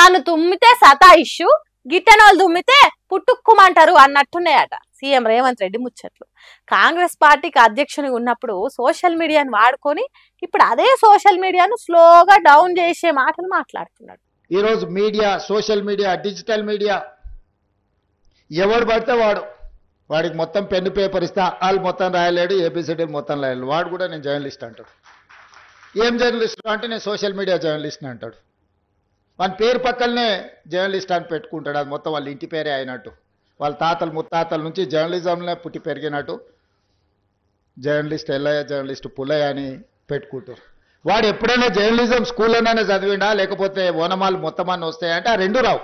తాను తుమ్మితే సతాయిష్యు గిట్టెనోళ్ళు తుమ్మితే పుట్టుక్కుమంటారు అన్నట్టున్నాయట సీఎం రేవంత్ రెడ్డి ముచ్చట్లు. కాంగ్రెస్ పార్టీకి అధ్యక్షుని ఉన్నప్పుడు సోషల్ మీడియాను వాడుకొని ఇప్పుడు అదే సోషల్ మీడియాను స్లోగా డౌన్ చేసే మాటలు మాట్లాడుతున్నాడు. ఈరోజు media, social media, digital media ఎవడు పడితే వాడికి మొత్తం పెన్ను పేపర్ ఇస్తా వాళ్ళు మొత్తం రాయలేడు, ఏబిసిడి మొత్తం రాయలేడు. వాడు కూడా నేను జర్నలిస్ట్ అంటాడు. ఏం జర్నలిస్ట్ అంటే నేను సోషల్ మీడియా జర్నలిస్ట్ని అంటాడు. వాళ్ళ పేరు పక్కనే జర్నలిస్ట్ అని పెట్టుకుంటాడు. అది మొత్తం వాళ్ళ ఇంటి పేరే అయినట్టు, వాళ్ళ తాతలు ముత్తాతల నుంచి జర్నలిజంలో పుట్టి పెరిగినట్టు జర్నలిస్ట్ ఎల్లయ్య, జర్నలిస్ట్ పుల్లయ్య అని పెట్టుకుంటారు. వాడు ఎప్పుడైనా జర్నలిజం స్కూల్లోనే చదివిండా లేకపోతే ఓనమాలు మొత్తం అన్నీ వస్తాయంటే ఆ రెండు రావు.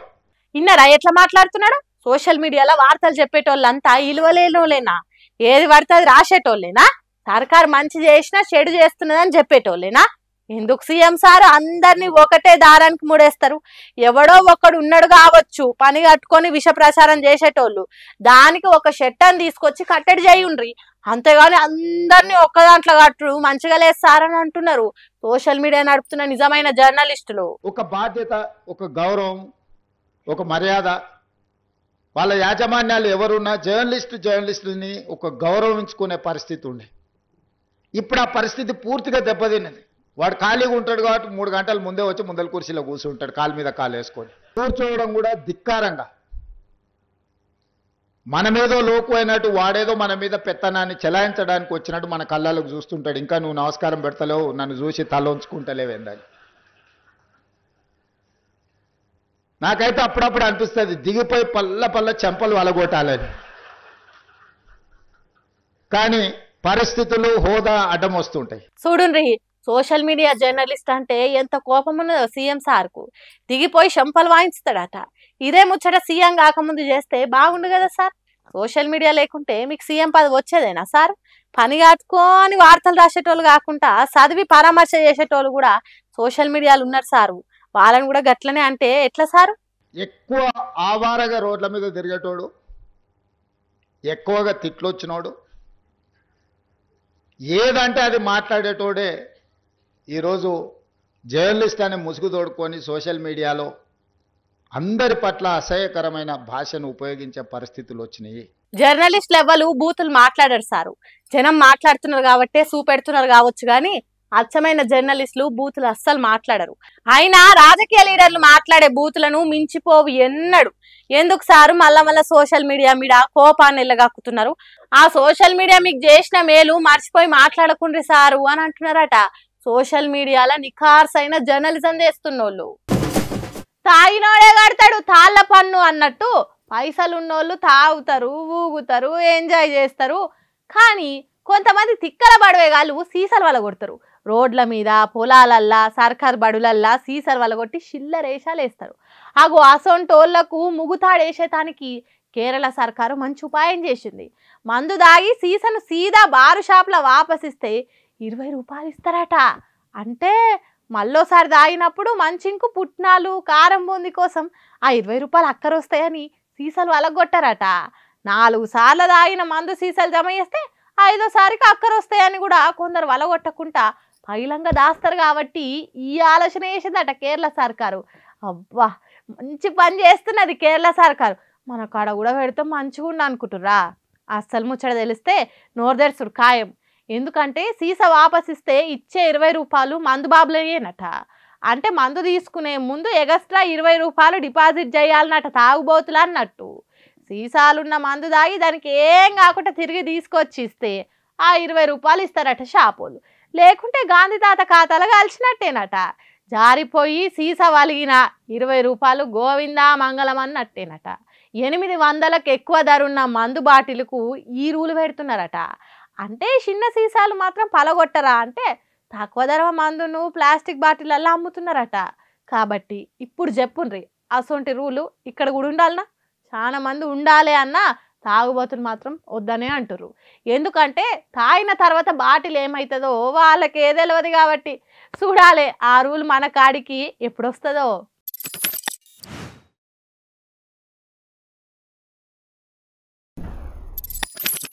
ఇన్నరా ఎట్లా మాట్లాడుతున్నాడు? సోషల్ మీడియాలో వార్తలు చెప్పేటోళ్ళంతా ఇలువలేనోలేనా? ఏది పడితే అది రాసేటోళ్ళేనా? సర్కారు మంచి చేసినా చెడు చేస్తున్నదని చెప్పేటోళ్ళేనా? ఎందుకు సీఎం సార్ అందరినీ ఒకటే దారానికి ముడేస్తారు? ఎవడో ఒకడు ఉన్నాడు కావచ్చు పని కట్టుకొని విష ప్రచారం చేసేటోళ్ళు, దానికి ఒక షెట్టని తీసుకొచ్చి కట్టడి చేయుండ్రి, అంతేగాని అందరినీ ఒక్క దాంట్లో కట్టుడు మంచిగా లేదు సార్ అని అంటున్నారు సోషల్ మీడియా నడుపుతున్న నిజమైన జర్నలిస్టులు. ఒక బాధ్యత, ఒక గౌరవం, ఒక మర్యాద, వాళ్ళ యాజమాన్యాలు ఎవరున్నా జర్నలిస్టుని ఒక గౌరవించుకునే పరిస్థితి ఉండే. ఇప్పుడు ఆ పరిస్థితి పూర్తిగా దెబ్బతిన్నది. వాడు ఖాళీగా ఉంటాడు కాబట్టి 3 గంటల ముందే వచ్చి ముందల కుర్చీలో కూర్చుంటాడు, కాలు మీద కాలు వేసుకొని. కూర్చోవడం కూడా ధిక్కారంగా, మనమేదో లోకు అయినట్టు వాడేదో మన మీద పెత్తనాన్ని చెలాయించడానికి వచ్చినట్టు మన కళ్ళకు చూస్తుంటాడు. ఇంకా నువ్వు నమస్కారం పెడతలేవు, నన్ను చూసి తల ఉంచుకుంటలేవేందని. నాకైతే అప్పుడప్పుడు అనిపిస్తుంది దిగిపోయి పల్ల చెంపలు వలగొట్టాలని. కానీ పరిస్థితులు, హోదా అడ్డం వస్తుంటాయి. చూడుండ్రి, సోషల్ మీడియా జర్నలిస్ట్ అంటే ఎంత కోపం ఉన్నదో సీఎం సార్కు. దిగిపోయి చెంపలు వాయించుతాడట. ఇదే ముచ్చట సీఎం కాకముందు చేస్తే బాగుండు కదా సార్. సోషల్ మీడియా లేకుంటే మీకు సీఎం పదవి వచ్చేదేనా సార్? పని కాటుకొని వార్తలు రాసేటోళ్ళు కాకుండా చదివి పరామర్శ చేసేటోళ్ళు కూడా సోషల్ మీడియాలో ఉన్నారు సారు. వాళ్ళని కూడా గట్లనే అంటే ఎట్లా సారు? ఎక్కువ ఆవారగా రోడ్ల మీద తిరిగేటోడు, ఎక్కువగా తిట్లు వచ్చినోడు, ఏదంటే అది మాట్లాడేటోడే ఈరోజు జర్నలిస్ట్ అనే ముసుగు తోడుకొని సోషల్ మీడియాలో అందరి పట్ల అసహ్యకరమైన భాషను ఉపయోగించే పరిస్థితులు వచ్చినాయి. జర్నలిస్ట్ లెవెల్ బూతులు మాట్లాడారు సారు. జనం మాట్లాడుతున్నారు కాబట్టే చూపెడుతున్నారు కావచ్చు కానీ అచ్చమైన జర్నలిస్టులు బూతులు అస్సలు మాట్లాడరు. అయినా రాజకీయ లీడర్లు మాట్లాడే బూతులను మించిపోవు ఎన్నడు. ఎందుకు సారు మళ్ళా సోషల్ మీడియా మీద కోపాన్ని ఎల్లగక్కుతున్నారు? ఆ సోషల్ మీడియా మీకు చేసిన మేలు మర్చిపోయి మాట్లాడకుండ్రి సారు అని అంటున్నారట సోషల్ మీడియాలో నిఖార్సైన జర్నలిజం చేస్తున్నోళ్ళు. తాగినోడే కడతాడు తాళ్ళ పన్ను అన్నట్టు పైసలు ఉన్నోళ్ళు తాగుతారు, ఊగుతారు, ఎంజాయ్ చేస్తారు. కానీ కొంతమంది తిక్కల బడవేగాళ్ళు సీసాలు వలగొడతారు. రోడ్ల మీద, పొలాలల్లా, సర్కారు బడులల్లా సీసాలు వలగొట్టి చిల్లరేషాలు వేస్తారు. ఆగు అసొంటోళ్లకు ముగుతాడేసేటానికి కేరళ సర్కారు మంచి ఉపాయం చేసింది. మందు దాగి సీసాను సీదా బారు షాప్లో వాపసిస్తే 20 రూపాయలు ఇస్తారట. అంటే మళ్ళోసారి దాగినప్పుడు మంచింకు పుట్నాలు, కారం బూంది కోసం ఆ 20 రూపాయలు అక్కరొస్తాయని సీసాలు వలగొట్టారట. 4 సార్లు దాగిన మందు సీసాలు జమ చేస్తే 5వ సారికి అక్కరొస్తాయని కూడా కొందరు వలగొట్టకుండా పైలంగా దాస్తారు. కాబట్టి ఈ ఆలోచన వేసిందట కేరళ సర్కారు. అబ్బా మంచి పని చేస్తున్నది కేరళ సర్కారు. మన కాడ కూడా పెడితే మంచిగా ఉండి అనుకుంటుర్రా? అస్సలు ముచ్చట తెలిస్తే నోర్దెర్సుడు ఖాయం. ఎందుకంటే సీసా వాపసిస్తే ఇచ్చే 20 రూపాయలు మందు బాబులయ్యేనట. అంటే మందు తీసుకునే ముందు ఎగస్ట్రా 20 రూపాయలు డిపాజిట్ చేయాలన్నట తాగుబోతులు అన్నట్టు. సీసాలున్న మందు దాగి దానికి ఏం కాకుండా తిరిగి తీసుకొచ్చి ఇస్తే ఆ 20 రూపాయలు ఇస్తారట షాపోళ్ళు. లేకుంటే గాంధీ తాత ఖాతాలో కలిసినట్టేనట. జారిపోయి సీసా వలిగిన 20 రూపాయలు గోవిందా మంగళం అన్నట్టేనట. 800లకు ఎక్కువ ధరున్న మందు బాటిల్కు ఈ రూలు పెడుతున్నారట. అంటే చిన్న సీసాలు మాత్రం పలగొట్టరా అంటే తక్కువ ధర మందును ప్లాస్టిక్ బాటిళ్ళల్లో అమ్ముతున్నారట. కాబట్టి ఇప్పుడు చెప్పుండ్రి అసొంటి రూలు ఇక్కడ కూడా ఉండాలనా? చాలా మంది ఉండాలి అన్న తాగుబోతులు మాత్రం వద్దనే అంటారు. ఎందుకంటే తాగిన తర్వాత బాటిల్ ఏమవుతుందో వాళ్ళకి తెలియదు కాబట్టి చూడాలి ఆ రూల్ మన కాడికి ఎప్పుడు వస్తుందో.